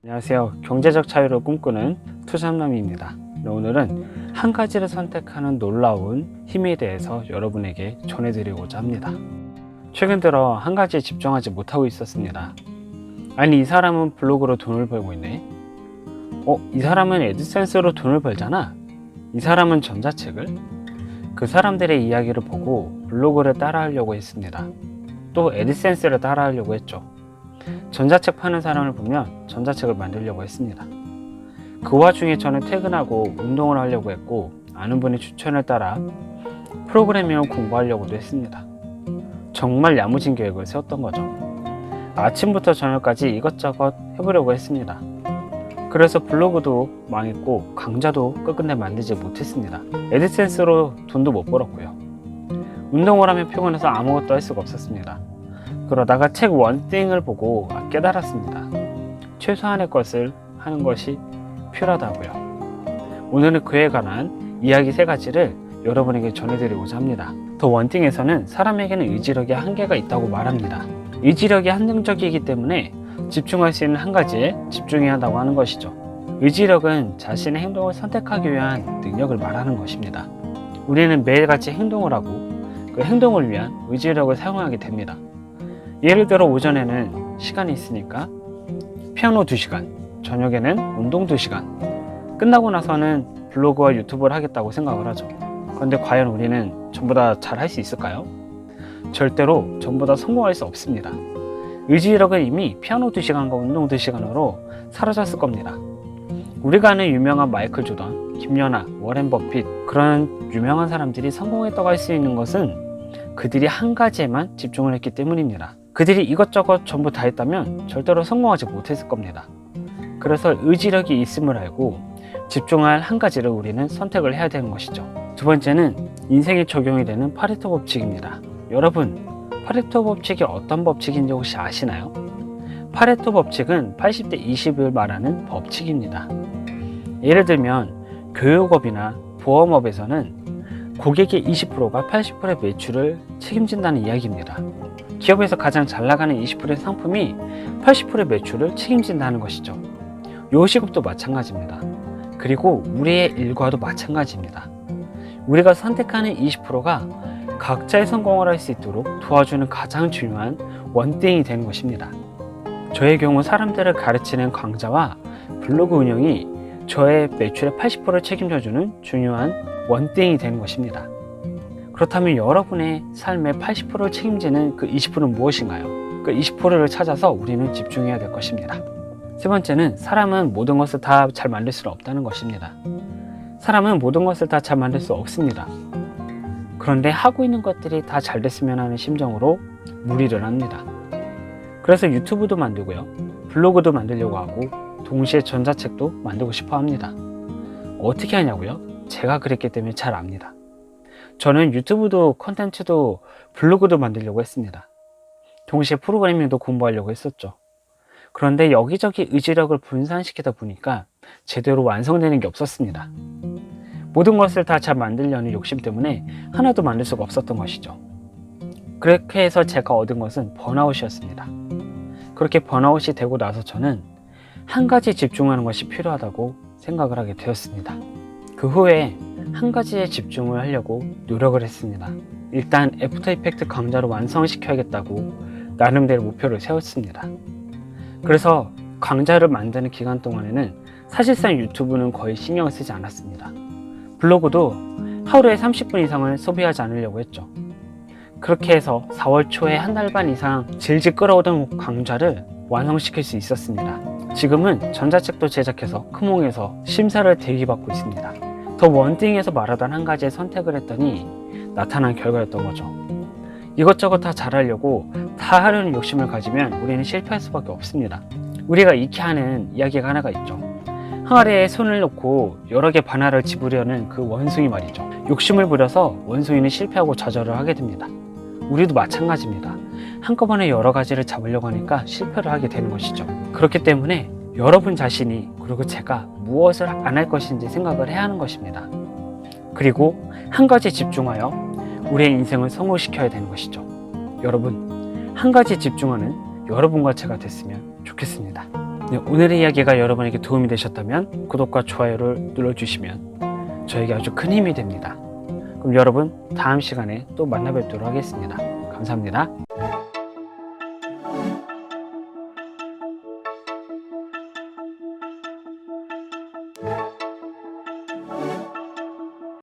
안녕하세요. 경제적 자유를 꿈꾸는 투잡남입니다. 오늘은 한 가지를 선택하는 놀라운 힘에 대해서 여러분에게 전해드리고자 합니다. 최근 들어 한 가지에 집중하지 못하고 있었습니다. 아니, 이 사람은 블로그로 돈을 벌고 있네. 이 사람은 애드센스로 돈을 벌잖아. 이 사람은 전자책을. 그 사람들의 이야기를 보고 블로그를 따라하려고 했습니다. 또 애드센스를 따라하려고 했죠. 전자책 파는 사람을 보면 전자책을 만들려고 했습니다. 그 와중에 저는 퇴근하고 운동을 하려고 했고, 아는 분의 추천을 따라 프로그래밍을 공부하려고도 했습니다. 정말 야무진 계획을 세웠던 거죠. 아침부터 저녁까지 이것저것 해보려고 했습니다. 그래서 블로그도 망했고 강좌도 끝끝내 만들지 못했습니다. 애드센스로 돈도 못 벌었고요. 운동을 하면 피곤해서 아무것도 할 수가 없었습니다. 그러다가 책 원띵을 보고 깨달았습니다. 최소한의 것을 하는 것이 필요하다고요. 오늘은 그에 관한 이야기 3가지를 여러분에게 전해드리고자 합니다. 더 원띵에서는 사람에게는 의지력의 한계가 있다고 말합니다. 의지력이 한정적이기 때문에 집중할 수 있는 한 가지에 집중해야 한다고 하는 것이죠. 의지력은 자신의 행동을 선택하기 위한 능력을 말하는 것입니다. 우리는 매일같이 행동을 하고 그 행동을 위한 의지력을 사용하게 됩니다. 예를 들어 오전에는 시간이 있으니까 피아노 2시간, 저녁에는 운동 2시간, 끝나고 나서는 블로그와 유튜브를 하겠다고 생각을 하죠. 그런데 과연 우리는 전부 다 잘 할 수 있을까요? 절대로 전부 다 성공할 수 없습니다. 의지력은 이미 피아노 2시간과 운동 2시간으로 사라졌을 겁니다. 우리가 아는 유명한 마이클 조던, 김연아, 워렌 버핏, 그런 유명한 사람들이 성공했다고 할 수 있는 것은 그들이 한 가지에만 집중을 했기 때문입니다. 그들이 이것저것 전부 다 했다면 절대로 성공하지 못했을 겁니다. 그래서 의지력이 있음을 알고 집중할 한 가지를 우리는 선택을 해야 되는 것이죠. 두 번째는 인생에 적용이 되는 파레토 법칙입니다. 여러분, 파레토 법칙이 어떤 법칙인지 혹시 아시나요? 파레토 법칙은 80대 20을 말하는 법칙입니다. 예를 들면 교육업이나 보험업에서는 고객의 20%가 80%의 매출을 책임진다는 이야기입니다. 기업에서 가장 잘 나가는 20%의 상품이 80%의 매출을 책임진다는 것이죠. 요식업도 마찬가지입니다. 그리고 우리의 일과도 마찬가지입니다. 우리가 선택하는 20%가 각자의 성공을 할 수 있도록 도와주는 가장 중요한 원띵이 되는 것입니다. 저의 경우 사람들을 가르치는 강좌와 블로그 운영이 저의 매출의 80%를 책임져주는 중요한 원띵이 되는 것입니다. 그렇다면 여러분의 삶의 80%를 책임지는 그 20%는 무엇인가요? 그 20%를 찾아서 우리는 집중해야 될 것입니다. 세 번째는 사람은 모든 것을 다 잘 만들 수는 없다는 것입니다. 사람은 모든 것을 다 잘 만들 수 없습니다. 그런데 하고 있는 것들이 다 잘 됐으면 하는 심정으로 무리를 합니다. 그래서 유튜브도 만들고요, 블로그도 만들려고 하고 동시에 전자책도 만들고 싶어 합니다. 어떻게 하냐고요? 제가 그랬기 때문에 잘 압니다. 저는 유튜브도 컨텐츠도 블로그도 만들려고 했습니다. 동시에 프로그래밍도 공부하려고 했었죠. 그런데 여기저기 의지력을 분산시키다 보니까 제대로 완성되는 게 없었습니다. 모든 것을 다 잘 만들려는 욕심 때문에 하나도 만들 수가 없었던 것이죠. 그렇게 해서 제가 얻은 것은 번아웃이었습니다. 그렇게 번아웃이 되고 나서 저는 한 가지 집중하는 것이 필요하다고 생각을 하게 되었습니다. 그 후에 한 가지에 집중을 하려고 노력을 했습니다. 일단 애프터 이펙트 강좌를 완성시켜야겠다고 나름대로 목표를 세웠습니다. 그래서 강좌를 만드는 기간 동안에는 사실상 유튜브는 거의 신경을 쓰지 않았습니다. 블로그도 하루에 30분 이상을 소비하지 않으려고 했죠. 그렇게 해서 4월 초에 한 달 반 이상 질질 끌어오던 강좌를 완성시킬 수 있었습니다. 지금은 전자책도 제작해서 크몽에서 심사를 대기받고 있습니다. 더 원띵에서 말하던 한 가지의 선택을 했더니 나타난 결과였던 거죠. 이것저것 다 잘하려고 다 하려는 욕심을 가지면 우리는 실패할 수밖에 없습니다. 우리가 익히 하는 이야기가 하나가 있죠. 항아리에 손을 놓고 여러 개 바나나를 집으려는 그 원숭이 말이죠. 욕심을 부려서 원숭이는 실패하고 좌절을 하게 됩니다. 우리도 마찬가지입니다. 한꺼번에 여러 가지를 잡으려고 하니까 실패를 하게 되는 것이죠. 그렇기 때문에 여러분 자신이, 그리고 제가 무엇을 안 할 것인지 생각을 해야 하는 것입니다. 그리고 한 가지에 집중하여 우리의 인생을 성공시켜야 되는 것이죠. 여러분, 한 가지에 집중하는 여러분과 제가 됐으면 좋겠습니다. 네, 오늘의 이야기가 여러분에게 도움이 되셨다면 구독과 좋아요를 눌러주시면 저에게 아주 큰 힘이 됩니다. 그럼 여러분 다음 시간에 또 만나 뵙도록 하겠습니다. 감사합니다.